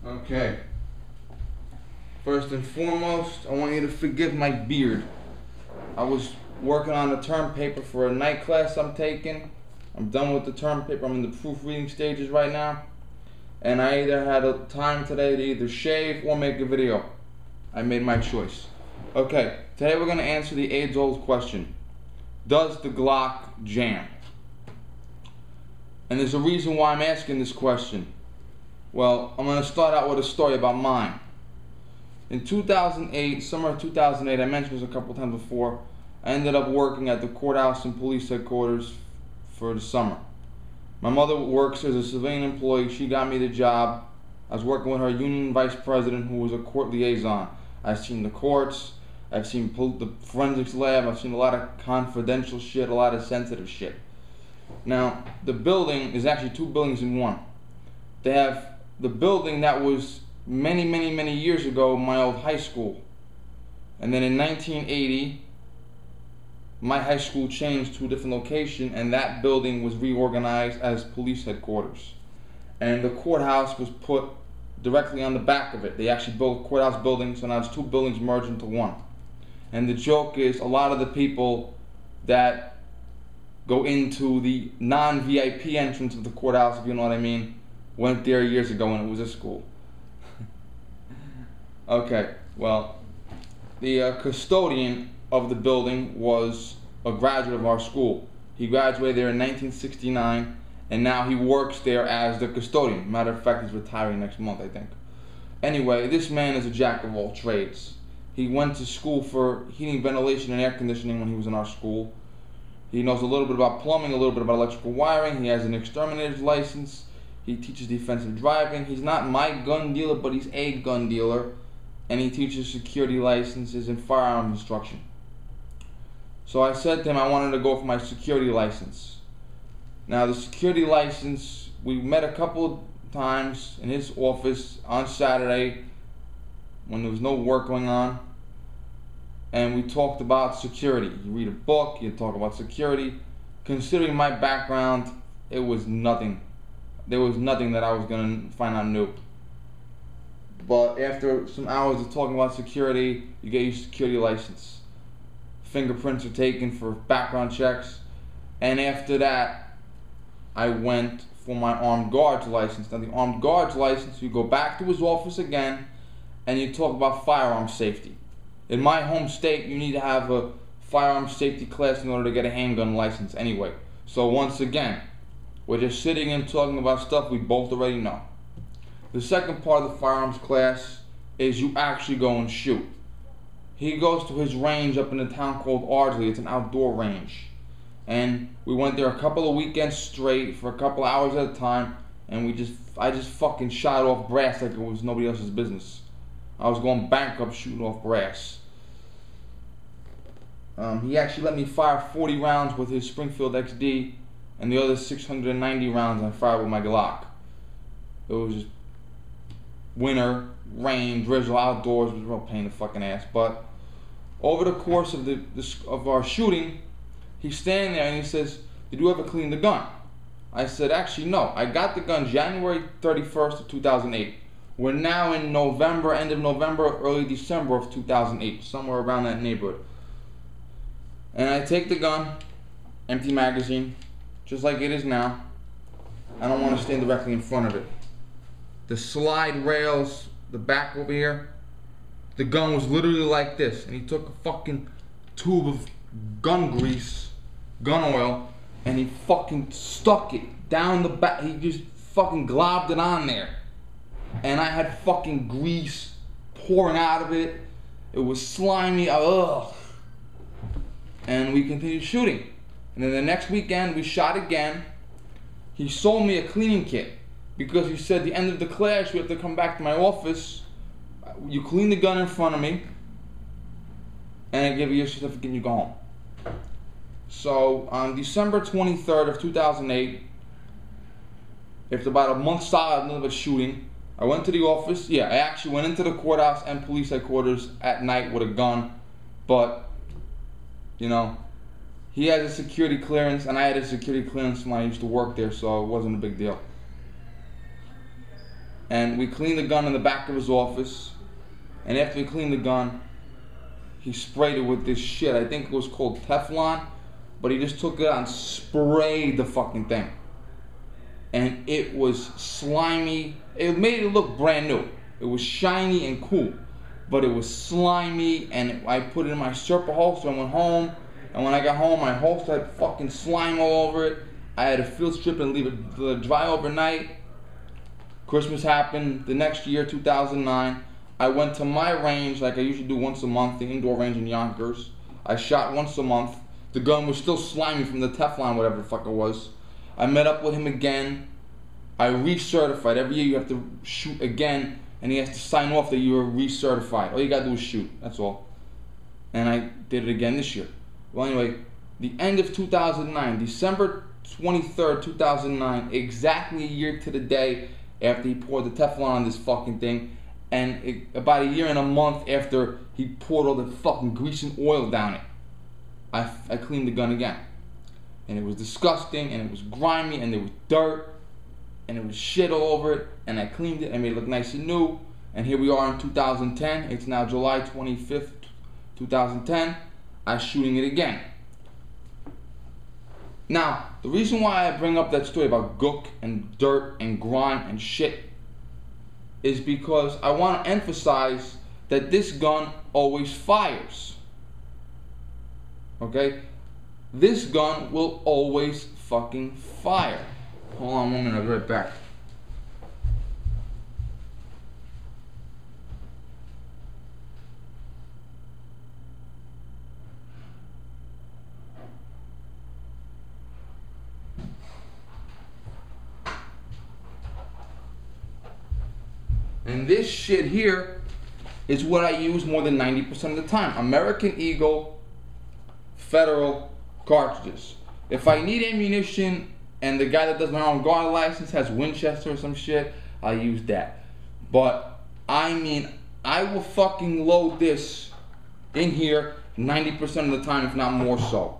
Okay. First and foremost, I want you to forgive my beard. I was working on a term paper for a night class I'm taking. I'm done with the term paper. I'm in the proofreading stages right now. And I either had a time today to either shave or make a video. I made my choice. Okay, today we're going to answer the age-old question. Does the Glock jam? And there's a reason why I'm asking this question. Well, I'm going to start out with a story about mine. In 2008, summer of 2008, I mentioned this a couple times before, I ended up working at the courthouse and police headquarters for the summer. My mother works as a civilian employee. She got me the job. I was working with her union vice president, who was a court liaison. I've seen the courts, I've seen the forensics lab, I've seen a lot of confidential shit, a lot of sensitive shit. Now, the building is actually two buildings in one. They have the building that was many years ago my old high school. And then in 1980, my high school changed to a different location, and that building was reorganized as police headquarters. And the courthouse was put directly on the back of it. They actually built a courthouse building, so now it's two buildings merged into one. And the joke is, a lot of the people that go into the non-VIP entrance of the courthouse, if you know what I mean, went there years ago when it was a school. Okay, well, the custodian of the building was a graduate of our school. He graduated there in 1969, and now he works there as the custodian. Matter of fact, he's retiring next month, I think. Anyway, this man is a jack of all trades. He went to school for heating, ventilation, and air conditioning when he was in our school. He knows a little bit about plumbing, a little bit about electrical wiring. He has an exterminator's license. He teaches defensive driving. He's not my gun dealer, but he's a gun dealer. And he teaches security licenses and firearms instruction. So I said to him I wanted to go for my security license. Now the security license, we met a couple times in his office on Saturday when there was no work going on. And we talked about security. You read a book, you talk about security. Considering my background, it was nothing. There was nothing that I was going to find out new. But after some hours of talking about security, you get your security license. Fingerprints are taken for background checks. And after that, I went for my armed guards license. Now the armed guards license, you go back to his office again and you talk about firearm safety. In my home state, you need to have a firearm safety class in order to get a handgun license anyway. So once again, we're just sitting and talking about stuff we both already know. The second part of the firearms class is you actually go and shoot. He goes to his range up in a town called Ardsley. It's an outdoor range. And we went there a couple of weekends straight for a couple of hours at a time, and I just fucking shot off brass like it was nobody else's business. I was going bankrupt shooting off brass. He actually let me fire 40 rounds with his Springfield XD, and the other 690 rounds I fired with my Glock. It was just winter, rain, drizzle, outdoors. It was a real pain in the fucking ass. But over the course of our shooting, he's standing there and he says, "Did you ever clean the gun?" I said, "Actually, no. I got the gun January 31st of 2008. We're now in November, end of November, early December of 2008, somewhere around that neighborhood." And I take the gun, empty magazine, just like it is now. I don't want to stand directly in front of it. The slide rails, the back over here, the gun was literally like this. And he took a fucking tube of gun grease, gun oil, and he fucking stuck it down the back. He just fucking globbed it on there. And I had fucking grease pouring out of it. It was slimy, ugh. And we continued shooting. And then the next weekend we shot again. He sold me a cleaning kit because he said, the end of the class you have to come back to my office. You clean the gun in front of me, and I give you your certificate and you go home. So on December 23rd of 2008, after about a month solid of shooting, I went to the office. Yeah, I actually went into the courthouse and police headquarters at night with a gun. But, you know, he had a security clearance and I had a security clearance when I used to work there, so it wasn't a big deal. And we cleaned the gun in the back of his office. And after we cleaned the gun, he sprayed it with this shit. I think it was called Teflon. But he just took it out and sprayed the fucking thing. And it was slimy. It made it look brand new. It was shiny and cool. But it was slimy, and I put it in my Serpa holster and went home. And when I got home, my holster had fucking slime all over it. I had to field strip and leave it dry overnight. Christmas happened the next year, 2009. I went to my range like I usually do once a month, the indoor range in Yonkers. I shot once a month. The gun was still slimy from the Teflon, whatever the fuck it was. I met up with him again. I recertified. Every year you have to shoot again, and he has to sign off that you are recertified. All you gotta do is shoot, that's all. And I did it again this year. Well, anyway, the end of 2009, December 23rd, 2009, exactly a year to the day after he poured the Teflon on this fucking thing, and about a year and a month after he poured all the fucking grease and oil down it, I cleaned the gun again. And it was disgusting, and it was grimy, and there was dirt, and it was shit all over it, and I cleaned it and made it look nice and new. And here we are in 2010. It's now July 25th, 2010. I'm shooting it again. Now, the reason why I bring up that story about gook and dirt and grime and shit is because I want to emphasize that this gun always fires. Okay? This gun will always fucking fire. Hold on 1 minute, I'll be right back. And this shit here is what I use more than 90% of the time. American Eagle Federal cartridges. If I need ammunition and the guy that does my own guard license has Winchester or some shit, I use that. But I mean, I will fucking load this in here 90% of the time, if not more so.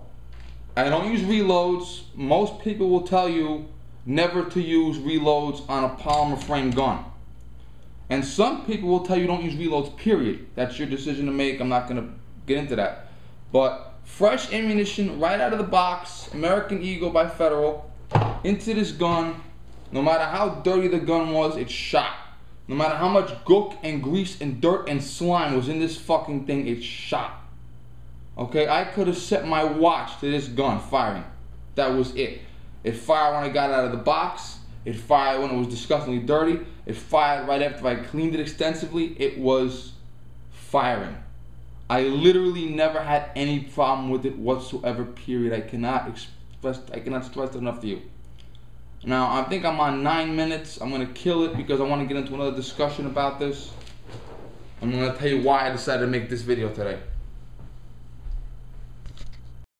I don't use reloads. Most people will tell you never to use reloads on a polymer frame gun. And some people will tell you don't use reloads, period. That's your decision to make. I'm not going to get into that. But fresh ammunition right out of the box, American Eagle by Federal, into this gun. No matter how dirty the gun was, it shot. No matter how much gook and grease and dirt and slime was in this fucking thing, it shot. Okay, I could have set my watch to this gun firing. That was it. It fired when I got it out of the box. It fired when it was disgustingly dirty. It fired right after I cleaned it extensively. It was firing. I literally never had any problem with it whatsoever, period. I cannot stress that enough to you. Now, I think I'm on 9 minutes. I'm going to kill it because I want to get into another discussion about this. I'm going to tell you why I decided to make this video today.